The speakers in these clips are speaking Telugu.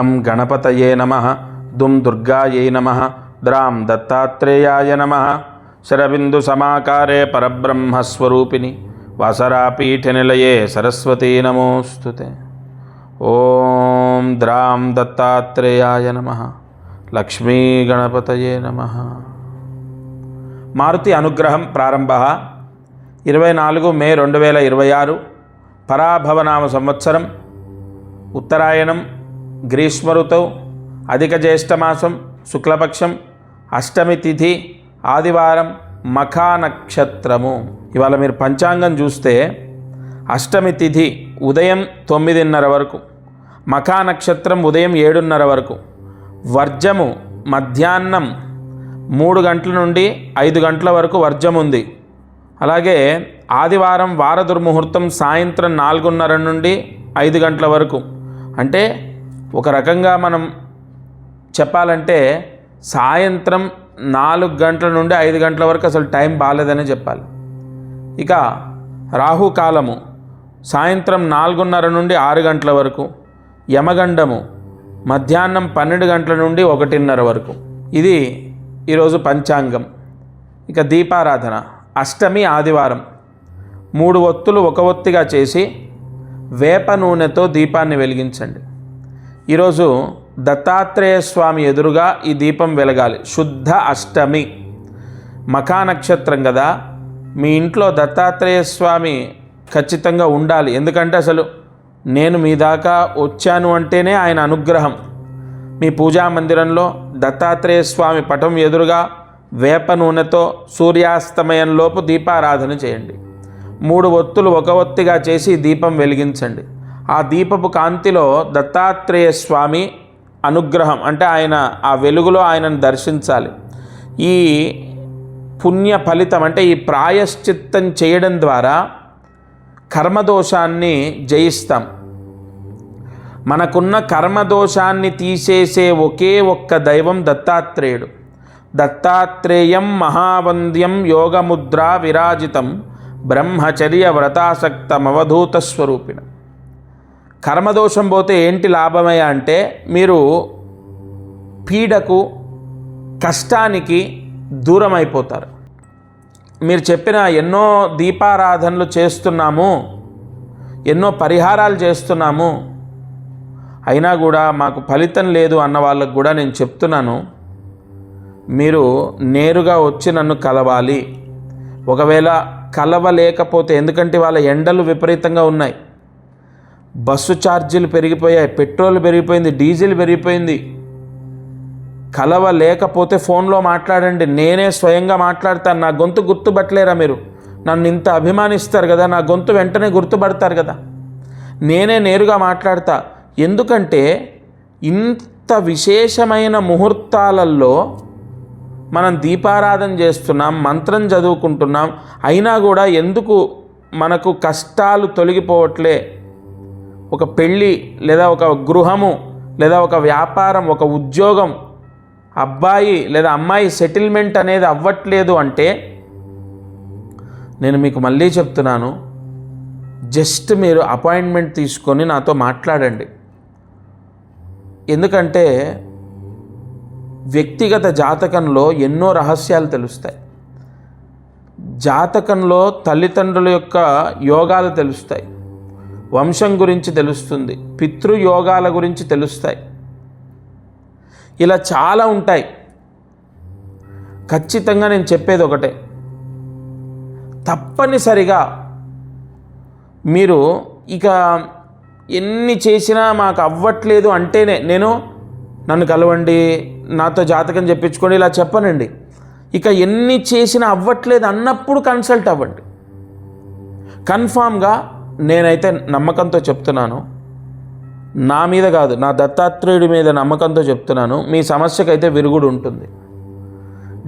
గం గణపతయే నమః దుం దుర్గాయై నమః ద్రాం దత్తాత్రేయాయ నమః శరబిందు సమాకారే పరబ్రహ్మస్వరూపిణి వాసరాపీఠనిలయే సరస్వతీ నమోస్తుతే. ఓం ద్రాం దత్తాత్రేయాయ నమః లక్ష్మీ గణపతయే నమః. మారుతి అనుగ్రహం ప్రారంభ 24 మే 2026 పరాభవనామ సంవత్సరం ఉత్తరాయణం గ్రీష్మ ఋతువు అధిక జ్యేష్ఠమాసం శుక్లపక్షం అష్టమి తిథి ఆదివారం మఖా నక్షత్రము. ఇవాళ మీరు పంచాంగం చూస్తే అష్టమి తిథి ఉదయం 9:30 వరకు, మఖా నక్షత్రం ఉదయం 7:30 వరకు, వర్జము మధ్యాహ్నం 3 గంటల నుండి 5 గంటల వరకు వర్జం ఉంది. అలాగే ఆదివారం వార దుర్ముహూర్తం సాయంత్రం 4:30 నుండి 5 గంటల వరకు. అంటే ఒక రకంగా మనం చెప్పాలంటే సాయంత్రం 4 గంటల నుండి 5 గంటల వరకు అసలు టైం బాగాలేదని చెప్పాలి. ఇక రాహుకాలము సాయంత్రం 4:30 నుండి 6 గంటల వరకు, యమగండము మధ్యాహ్నం 12 గంటల నుండి 1:30 వరకు. ఇది ఈరోజు పంచాంగం. ఇక దీపారాధన అష్టమి ఆదివారం 3 ఒత్తులు 1 ఒత్తిగా చేసి వేప నూనెతో దీపాన్ని వెలిగించండి. ఈరోజు దత్తాత్రేయ స్వామి ఎదురుగా ఈ దీపం వెలగాలి. శుద్ధ అష్టమి మఖా నక్షత్రం కదా, మీ ఇంట్లో దత్తాత్రేయ స్వామి ఖచ్చితంగా ఉండాలి. ఎందుకంటే అసలు నేను మీ దాకా వచ్చాను అంటేనే ఆయన అనుగ్రహం. మీ పూజా మందిరంలో దత్తాత్రేయ స్వామి పటం ఎదురుగా వేప నూనెతో సూర్యాస్తమయంలోపు దీపారాధన చేయండి. 3 ఒత్తులు 1 ఒత్తిగా చేసి దీపం వెలిగించండి. ఆ దీపపు కాంతిలో దత్తాత్రేయ స్వామి అనుగ్రహం అంటే ఆయన ఆ వెలుగులో ఆయనను దర్శించాలి. ఈ పుణ్య ఫలితం అంటే ఈ ప్రాయశ్చిత్తం చేయడం ద్వారా కర్మదోషాన్ని జయిస్తాం. మనకున్న కర్మదోషాన్ని తీసేసే ఒకే ఒక్క దైవం దత్తాత్రేయుడు. దత్తాత్రేయం మహావంద్యం యోగముద్రా విరాజితం బ్రహ్మచర్య వ్రతాసక్తమవధూత స్వరూపిణ. కర్మదోషం పోతే ఏంటి లాభమయ్యా అంటే మీరు పీడకు కష్టానికి దూరం అయిపోతారు. మీరు చెప్పిన ఎన్నో దీపారాధనలు చేస్తున్నాము, ఎన్నో పరిహారాలు చేస్తున్నాము, అయినా కూడా మాకు ఫలితం లేదు అన్న వాళ్ళకు కూడా నేను చెప్తున్నాను, మీరు నేరుగా వచ్చి నన్ను కలవాలి. ఒకవేళ కలవలేకపోతే, ఎందుకంటే వాళ్ళ ఎండలు విపరీతంగా ఉన్నాయి, బస్సు ఛార్జీలు పెరిగిపోయాయి, పెట్రోల్ పెరిగిపోయింది, డీజిల్ పెరిగిపోయింది. కలవలేకపోతే ఫోన్లో మాట్లాడండి, నేనే స్వయంగా మాట్లాడతాను. నా గొంతు గుర్తుపట్టలేరా మీరు? నన్ను ఇంత అభిమానిస్తారు కదా, నా గొంతు వెంటనే గుర్తుపడతారు కదా, నేనే నేరుగా మాట్లాడతా. ఎందుకంటే ఇంత విశేషమైన ముహూర్తాలలో మనం దీపారాధన చేస్తున్నాం, మంత్రం చదువుకుంటున్నాం, అయినా కూడా ఎందుకు మనకు కష్టాలు తొలగిపోవట్లే? ఒక పెళ్ళి లేదా ఒక గృహము లేదా ఒక వ్యాపారం, ఒక ఉద్యోగం, అబ్బాయి లేదా అమ్మాయి సెటిల్మెంట్ అనేది అవ్వట్లేదు అంటే నేను మీకు మళ్ళీ చెప్తున్నాను, జస్ట్ మీరు అపాయింట్మెంట్ తీసుకొని నాతో మాట్లాడండి. ఎందుకంటే వ్యక్తిగత జాతకంలో ఎన్నో రహస్యాలు తెలుస్తాయి. జాతకంలో తల్లిదండ్రుల యొక్క యోగాలు తెలుస్తాయి, వంశం గురించి తెలుస్తుంది, పితృయోగాల గురించి తెలుస్తాయి, ఇలా చాలా ఉంటాయి. ఖచ్చితంగా నేను చెప్పేది ఒకటే, తప్పనిసరిగా మీరు ఇక ఎన్ని చేసినా మాకు అవ్వట్లేదు అంటేనే నన్ను కలవండి, నాతో జాతకం చెప్పించుకోండి ఇలా చెప్పనండి. ఇక ఎన్ని చేసినా అవ్వట్లేదు అన్నప్పుడు కన్సల్ట్ అవ్వండి. కన్ఫామ్గా నేనైతే నమ్మకంతో చెప్తున్నాను, నా మీద కాదు, నా దత్తాత్రేయుడి మీద నమ్మకంతో చెప్తున్నాను, మీ సమస్యకైతే విరుగుడు ఉంటుంది.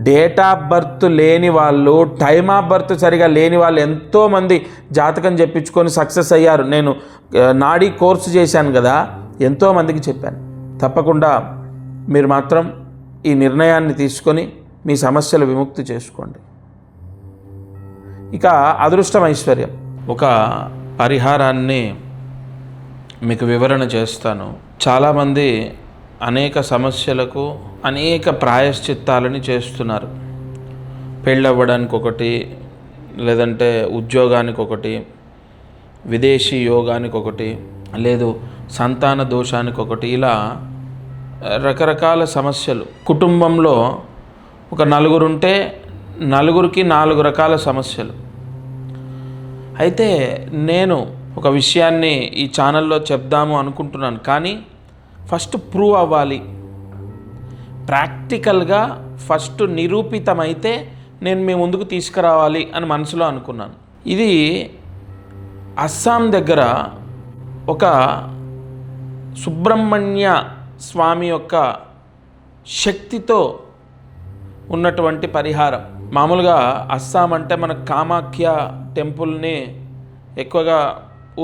డేట్ ఆఫ్ బర్త్ లేని వాళ్ళు, టైమ్ ఆఫ్ బర్త్ సరిగా లేని వాళ్ళు ఎంతోమంది జాతకం చెప్పించుకొని సక్సెస్ అయ్యారు. నేను నాడీ కోర్సు చేశాను కదా, ఎంతోమందికి చెప్పాను. తప్పకుండా మీరు మాత్రం ఈ నిర్ణయాన్ని తీసుకొని మీ సమస్యలు విముక్తి చేసుకోండి. ఇక అదృష్టం ఐశ్వర్యం, ఒక పరిహారాన్ని మీకు వివరణ చేస్తాను. చాలామంది అనేక సమస్యలకు అనేక ప్రాయశ్చిత్తాలని చేస్తున్నారు. పెళ్ళవ్వడానికి ఒకటి, లేదంటే ఉద్యోగానికి ఒకటి, విదేశీ యోగానికి ఒకటి, లేదు సంతాన దోషానికి ఒకటి, ఇలా రకరకాల సమస్యలు. కుటుంబంలో ఒక నలుగురుంటే నలుగురికి 4 రకాల సమస్యలు. అయితే నేను ఒక విషయాన్ని ఈ ఛానల్లో చెప్దాము అనుకుంటున్నాను, కానీ ఫస్ట్ ప్రూవ్ అవ్వాలి, ప్రాక్టికల్గా ఫస్ట్ నిరూపితమైతే నేను మీ ముందుకు తీసుకురావాలి అని మనసులో అనుకున్నాను. ఇది అస్సాం దగ్గర ఒక సుబ్రహ్మణ్య స్వామి యొక్క శక్తితో ఉన్నటువంటి పరిహారం. మామూలుగా అస్సాం అంటే మన కామాఖ్య టెంపుల్ని ఎక్కువగా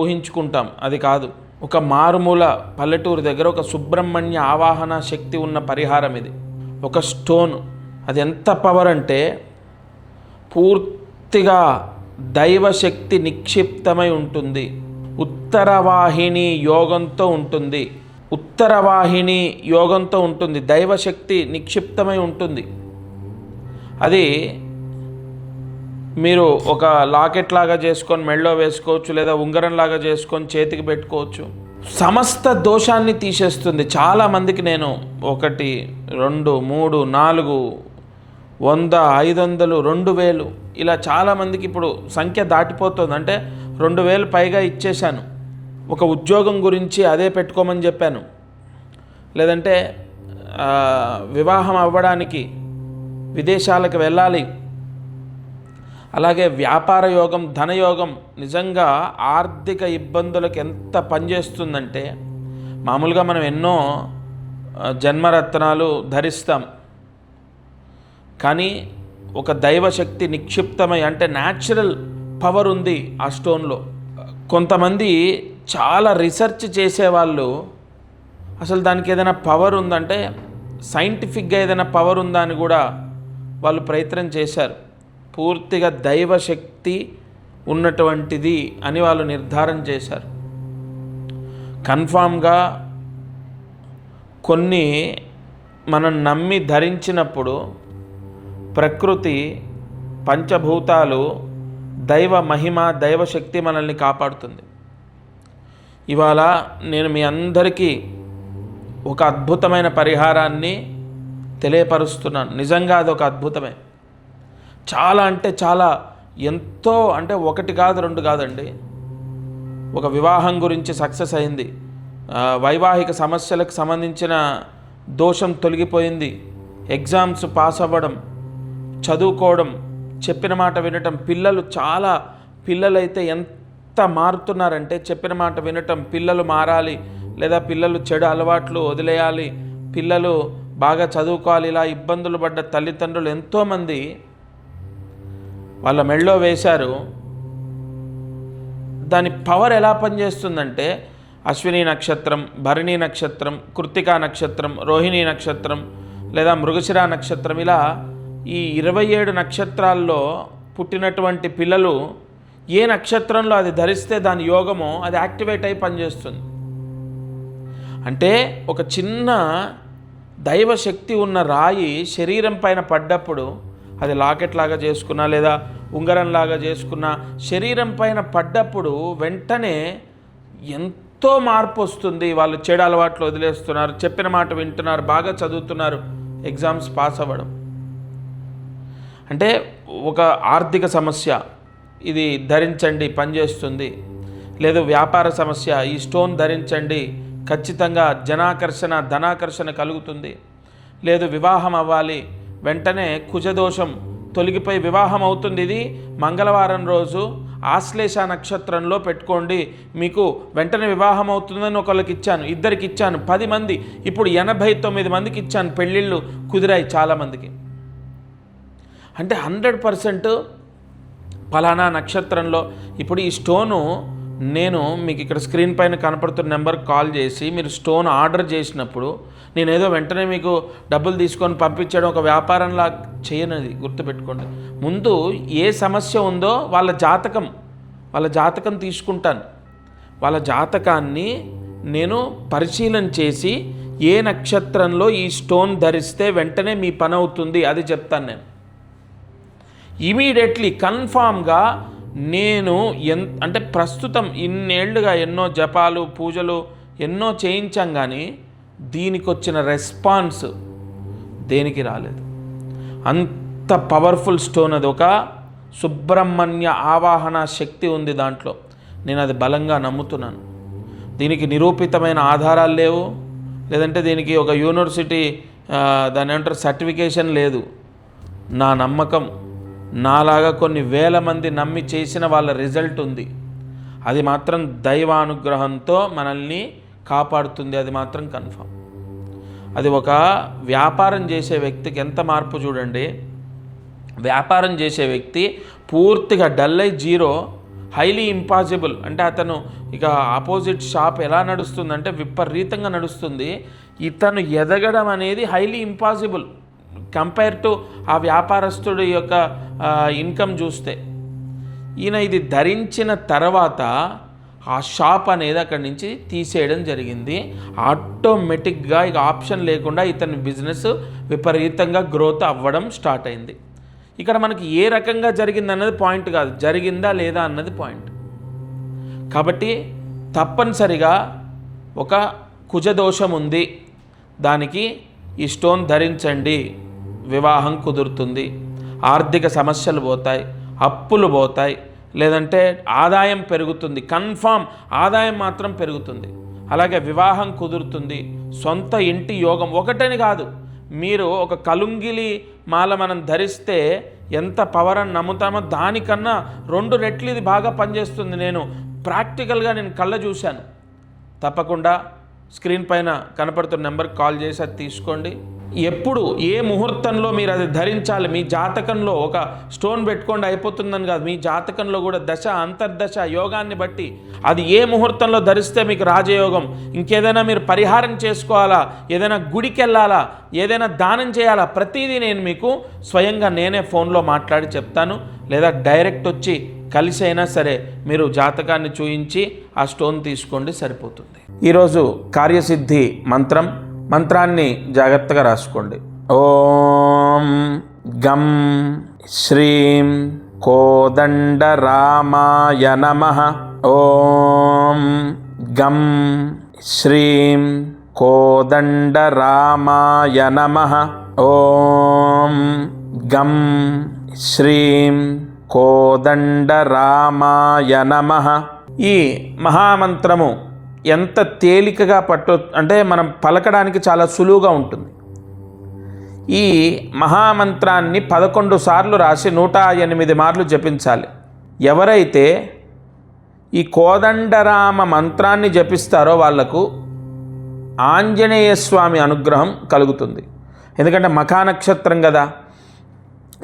ఊహించుకుంటాం, అది కాదు. ఒక మారుమూల పల్లెటూరు దగ్గర ఒక సుబ్రహ్మణ్య ఆవాహన శక్తి ఉన్న పరిహారం ఇది. ఒక స్టోన్, అది ఎంత పవర్ అంటే పూర్తిగా దైవశక్తి నిక్షిప్తమై ఉంటుంది. ఉత్తరవాహిని యోగంతో ఉంటుంది, ఉత్తరవాహిని యోగంతో ఉంటుంది, దైవశక్తి నిక్షిప్తమై ఉంటుంది. అది మీరు ఒక లాకెట్ లాగా చేసుకొని మెడలో వేసుకోవచ్చు, లేదా ఉంగరం లాగా చేసుకొని చేతికి పెట్టుకోవచ్చు. సమస్త దోషాన్ని తీసేస్తుంది. చాలామందికి నేను 1, 2, 3, 4, 100, 500, 2000 ఇలా చాలామందికి ఇప్పుడు సంఖ్య దాటిపోతుంది. అంటే 2000 పైగా ఇచ్చేశాను. ఒక ఉద్యోగం గురించి అదే పెట్టుకోమని చెప్పాను, లేదంటే వివాహం అవ్వడానికి విదేశాలకు వెళ్ళాలి, అలాగే వ్యాపార యోగం, ధనయోగం. నిజంగా ఆర్థిక ఇబ్బందులకు ఎంత పనిచేస్తుందంటే, మామూలుగా మనం ఎన్నో జన్మరత్నాలు ధరిస్తాం, కానీ ఒక దైవశక్తి నిక్షిప్తమై, అంటే న్యాచురల్ పవర్ ఉంది ఆ స్టోన్లో. కొంతమంది చాలా రీసెర్చ్ చేసేవాళ్ళు అసలు దానికి ఏదైనా పవర్ ఉందంటే, సైంటిఫిక్గా ఏదైనా పవర్ ఉందా అని కూడా వాళ్ళు ప్రయత్నం చేశారు. పూర్తిగా దైవశక్తి ఉన్నటువంటిది అని వాళ్ళు నిర్ధారణ చేశారు. కన్ఫామ్గా కొన్ని మనం నమ్మి ధరించినప్పుడు ప్రకృతి, పంచభూతాలు, దైవ మహిమ, దైవశక్తి మనల్ని కాపాడుతుంది. ఇవాళ నేను మీ అందరికీ ఒక అద్భుతమైన పరిహారాన్ని తెలియపరుస్తున్నాను. నిజంగా అది ఒక అద్భుతమే. చాలా అంటే చాలా, ఎంతో అంటే 1 కాదు 2 కాదండి. ఒక వివాహం గురించి సక్సెస్ అయింది, వైవాహిక సమస్యలకు సంబంధించిన దోషం తొలగిపోయింది, ఎగ్జామ్స్ పాస్ అవ్వడం, చదువుకోవడం, చెప్పిన మాట వినటం. పిల్లలైతే ఎంత మారుతున్నారంటే, చెప్పిన మాట వినటం, పిల్లలు మారాలి, లేదా పిల్లలు చెడు అలవాట్లు వదిలేయాలి, పిల్లలు బాగా చదువుకోవాలి, ఇలా ఇబ్బందులు పడ్డ తల్లిదండ్రులు ఎంతోమంది వాళ్ళ మెడలో వేశారు. దాని పవర్ ఎలా పనిచేస్తుందంటే, అశ్విని నక్షత్రం, భరణి నక్షత్రం, కృత్తికా నక్షత్రం, రోహిణి నక్షత్రం, లేదా మృగశిర నక్షత్రం, ఇలా ఈ 27 నక్షత్రాల్లో పుట్టినటువంటి పిల్లలు ఏ నక్షత్రంలో అది ధరిస్తే దాని యోగమో అది యాక్టివేట్ అయి పనిచేస్తుంది. అంటే ఒక చిన్న దైవశక్తి ఉన్న రాయి శరీరం పైన పడ్డప్పుడు, అది లాకెట్ లాగా చేసుకున్నా లేదా ఉంగరం లాగా చేసుకున్నా, శరీరం పైన పడ్డప్పుడు వెంటనే ఎంతో మార్పు వస్తుంది. వాళ్ళు చెడు అలవాట్లు వదిలేస్తున్నారు, చెప్పిన మాట వింటున్నారు, బాగా చదువుతున్నారు, ఎగ్జామ్స్ పాస్ అవ్వడం. అంటే ఒక ఆర్థిక సమస్య, ఇది ధరించండి పనిచేస్తుంది. లేదు వ్యాపార సమస్య, ఈ స్టోన్ ధరించండి ఖచ్చితంగా జనాకర్షణ, ధనాకర్షణ కలుగుతుంది. లేదు వివాహం అవ్వాలి, వెంటనే కుజదోషం తొలగిపోయి వివాహం అవుతుంది. ఇది మంగళవారం రోజు ఆశ్లేష నక్షత్రంలో పెట్టుకోండి, మీకు వెంటనే వివాహం అవుతుందని ఒకళ్ళకి ఇచ్చాను, 2కి ఇచ్చాను, 10 మంది, ఇప్పుడు 89 మందికి ఇచ్చాను, పెళ్ళిళ్ళు కుదిరాయి చాలామందికి. అంటే 100% ఫలానా నక్షత్రంలో. ఇప్పుడు ఈ స్టోను నేను మీకు ఇక్కడ స్క్రీన్ పైన కనపడుతున్న నెంబర్కి కాల్ చేసి మీరు స్టోన్ ఆర్డర్ చేసినప్పుడు, నేనేదో వెంటనే మీకు డబ్బులు తీసుకొని పంపించడం ఒక వ్యాపారంలా చేయనది, గుర్తుపెట్టుకోండి. ముందు ఏ సమస్య ఉందో వాళ్ళ జాతకం తీసుకుంటాను. వాళ్ళ జాతకాన్ని నేను పరిశీలన చేసి ఏ నక్షత్రంలో ఈ స్టోన్ ధరిస్తే వెంటనే మీ పని అవుతుంది అది చెప్తాను నేను. ఇమీడియట్లీ కన్ఫామ్గా నేను అంటే ప్రస్తుతం ఇన్నేళ్లుగా ఎన్నో జపాలు పూజలు ఎన్నో చేయించాం, కానీ దీనికి వచ్చిన రెస్పాన్స్ దేనికి రాలేదు. అంత పవర్ఫుల్ స్టోన్ అది. ఒక సుబ్రహ్మణ్య ఆవాహన శక్తి ఉంది దాంట్లో. నేను అది బలంగా నమ్ముతున్నాను. దీనికి నిరూపితమైన ఆధారాలు లేవు, లేదంటే దీనికి ఒక యూనివర్సిటీ దాని ఏమంటారు సర్టిఫికేషన్ లేదు. నా నమ్మకం, నాలాగా కొన్ని వేల మంది నమ్మి చేసిన వాళ్ళ రిజల్ట్ ఉంది. అది మాత్రం దైవానుగ్రహంతో మనల్ని కాపాడుతుంది, అది మాత్రం కన్ఫర్మ్. అది ఒక వ్యాపారం చేసే వ్యక్తికి ఎంత మార్పు చూడండి. వ్యాపారం చేసే వ్యక్తి పూర్తిగా డల్ అయి జీరో, హైలీ ఇంపాసిబుల్ అంటే అతను ఇక ఆపోజిట్ షాప్ ఎలా నడుస్తుందంటే విపరీతంగా నడుస్తుంది. ఇతను ఎదగడం అనేది హైలీ ఇంపాసిబుల్ కంపేర్ టు ఆ వ్యాపారస్తుడి యొక్క ఇన్కమ్ చూస్తే. ఈయన ఇది ధరించిన తర్వాత ఆ షాప్ అనేది అక్కడి నుంచి తీసేయడం జరిగింది. ఆటోమేటిక్గా ఇక ఆప్షన్ లేకుండా ఇతని బిజినెస్ విపరీతంగా గ్రోత్ అవ్వడం స్టార్ట్ అయింది. ఇక్కడ మనకి ఏ రకంగా జరిగింది అన్నది పాయింట్ కాదు, జరిగిందా లేదా అన్నది పాయింట్. కాబట్టి తప్పనిసరిగా ఒక కుజదోషం ఉంది, దానికి ఈ స్టోన్ ధరించండి, వివాహం కుదురుతుంది, ఆర్థిక సమస్యలు పోతాయి, అప్పులు పోతాయి, లేదంటే ఆదాయం పెరుగుతుంది. కన్ఫామ్ ఆదాయం మాత్రం పెరుగుతుంది. అలాగే వివాహం కుదురుతుంది, సొంత ఇంటి యోగం. ఒకటని కాదు, మీరు ఒక కలుంగిలి మాల మనం ధరిస్తే ఎంత పవర్ అని నమ్ముతామో దానికన్నా 2 రెట్లు ఇది బాగా పనిచేస్తుంది. నేను ప్రాక్టికల్గా నేను కళ్ళ చూశాను. తప్పకుండా స్క్రీన్ పైన కనపడుతున్న నెంబర్కి కాల్ చేసి అది తీసుకోండి. ఎప్పుడు ఏ ముహూర్తంలో మీరు అది ధరించాలి, మీ జాతకంలో ఒక స్టోన్ పెట్టుకోండి అయిపోతుందని కాదు, మీ జాతకంలో కూడా దశ అంతర్దశ యోగాన్ని బట్టి అది ఏ ముహూర్తంలో ధరిస్తే మీకు రాజయోగం, ఇంకేదైనా మీరు పరిహారం చేసుకోవాలా, ఏదైనా గుడికి వెళ్ళాలా, ఏదైనా దానం చేయాలా, ప్రతిదీ నేను మీకు స్వయంగా నేనే ఫోన్లో మాట్లాడి చెప్తాను. లేదా డైరెక్ట్ వచ్చి కలిసి అయినా సరే మీరు జాతకాన్ని చూయించి ఆ స్టోన్ తీసుకోండి, సరిపోతుంది. ఈరోజు కార్యసిద్ధి మంత్రాన్ని జాగ్రత్తగా రాసుకోండి. ఓం గం శ్రీం కోదండరామాయ నమః. ఓం గం శ్రీం కోదండరామాయ నమః. ఓం గం శ్రీం కోదండరామాయ నమః. ఈ మహామంత్రము ఎంత తేలికగా అంటే మనం పలకడానికి చాలా సులువుగా ఉంటుంది. ఈ మహామంత్రాన్ని 11 సార్లు రాసి 108 మార్లు జపించాలి. ఎవరైతే ఈ కోదండరామ మంత్రాన్ని జపిస్తారో వాళ్లకు ఆంజనేయ స్వామి అనుగ్రహం కలుగుతుంది. ఎందుకంటే మఖా నక్షత్రం కదా.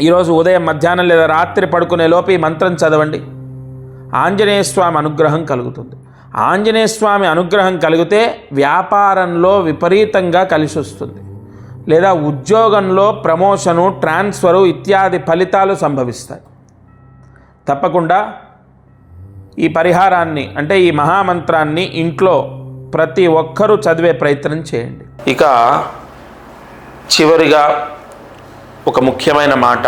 ఈరోజు ఉదయం మధ్యాహ్నం లేదా రాత్రి పడుకునే లోపు ఈ మంత్రం చదవండి, ఆంజనేయ స్వామి అనుగ్రహం కలుగుతుంది. ఆంజనేయ స్వామి అనుగ్రహం కలిగితే వ్యాపారంలో విపరీతంగా కలిసి వస్తుంది, లేదా ఉద్యోగంలో ప్రమోషను, ట్రాన్స్ఫరు ఇత్యాది ఫలితాలు సంభవిస్తాయి. తప్పకుండా ఈ పరిహారాన్ని అంటే ఈ మహామంత్రాన్ని ఇంట్లో ప్రతి ఒక్కరూ చదివే ప్రయత్నం చేయండి. ఇక చివరిగా ఒక ముఖ్యమైన మాట,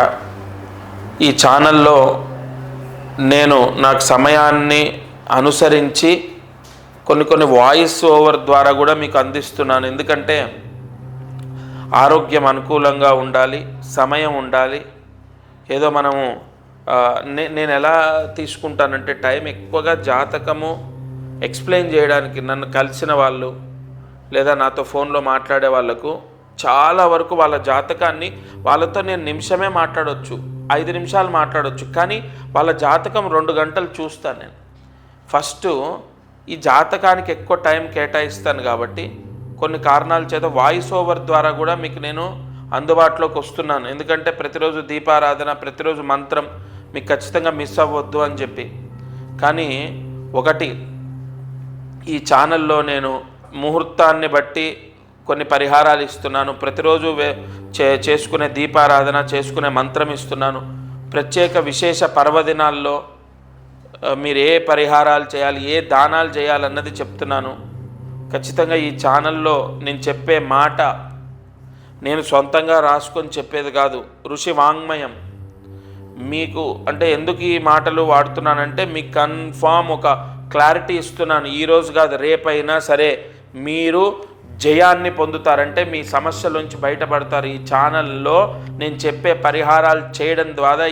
ఈ ఛానల్లో నేను నాకు సమయాన్ని అనుసరించి కొన్ని వాయిస్ ఓవర్ ద్వారా కూడా మీకు అందిస్తున్నాను. ఎందుకంటే ఆరోగ్యం అనుకూలంగా ఉండాలి, సమయం ఉండాలి. ఏదో మనము నేను ఎలా తీసుకుంటానంటే టైం ఎక్కువగా జాతకము ఎక్స్ప్లెయిన్ చేయడానికి నన్ను కలిసిన వాళ్ళు లేదా నాతో ఫోన్లో మాట్లాడే వాళ్ళకు చాలా వరకు వాళ్ళ జాతకాన్ని వాళ్ళతో నేను నిమిషమే మాట్లాడవచ్చు, 5 నిమిషాలు మాట్లాడవచ్చు, కానీ వాళ్ళ జాతకం 2 గంటలు చూస్తాను నేను. ఫస్ట్ ఈ జాతకానికి ఎక్కువ టైం కేటాయిస్తాను కాబట్టి కొన్ని కారణాల చేత వాయిస్ ఓవర్ ద్వారా కూడా మీకు నేను అందుబాటులోకి వస్తున్నాను. ఎందుకంటే ప్రతిరోజు దీపారాధన, ప్రతిరోజు మంత్రం మీకు ఖచ్చితంగా మిస్ అవ్వద్దు అని చెప్పి. కానీ ఒకటి, ఈ ఛానల్లో నేను ముహూర్తాన్ని బట్టి కొన్ని పరిహారాలు ఇస్తున్నాను. ప్రతిరోజు చేసుకునే దీపారాధన, చేసుకునే మంత్రం ఇస్తున్నాను. ప్రత్యేక విశేష పర్వదినాల్లో మీరు ఏ పరిహారాలు చేయాలి, ఏ దానాలు చేయాలన్నది చెప్తున్నాను. ఖచ్చితంగా ఈ ఛానల్లో నేను చెప్పే మాట నేను సొంతంగా రాసుకొని చెప్పేది కాదు, ఋషి వాంగ్మయం. మీకు అంటే ఎందుకు ఈ మాటలు వాడుతున్నానంటే మీకు కన్ఫామ్ ఒక క్లారిటీ ఇస్తున్నాను. ఈరోజు కాదు, రేపైనా సరే మీరు జయాన్ని పొందుతారంటే మీ సమస్యల నుంచి బయటపడతారు. ఈ ఛానల్లో నేను చెప్పే పరిహారాలు చేయడం ద్వారా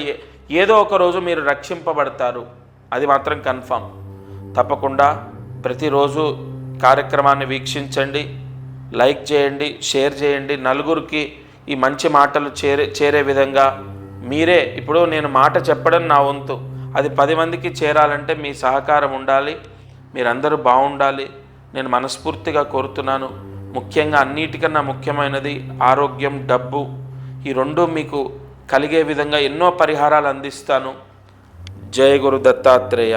ఏదో ఒక రోజు మీరు రక్షింపబడతారు, అది మాత్రం కన్ఫామ్. తప్పకుండా ప్రతిరోజు కార్యక్రమాన్ని వీక్షించండి, లైక్ చేయండి, షేర్ చేయండి. నలుగురికి ఈ మంచి మాటలు చేరే విధంగా మీరే, ఇప్పుడు నేను మాట చెప్పడం నా వంతు, అది 10 మందికి చేరాలంటే మీ సహకారం ఉండాలి. మీరందరూ బాగుండాలి నేను మనస్ఫూర్తిగా కోరుతున్నాను. ముఖ్యంగా అన్నిటికన్నా ముఖ్యమైనది ఆరోగ్యం, డబ్బు, ఈ రెండు మీకు కలిగే విధంగా ఎన్నో పరిహారాలు అందిస్తాను. జయ గురు దత్తాత్రేయ.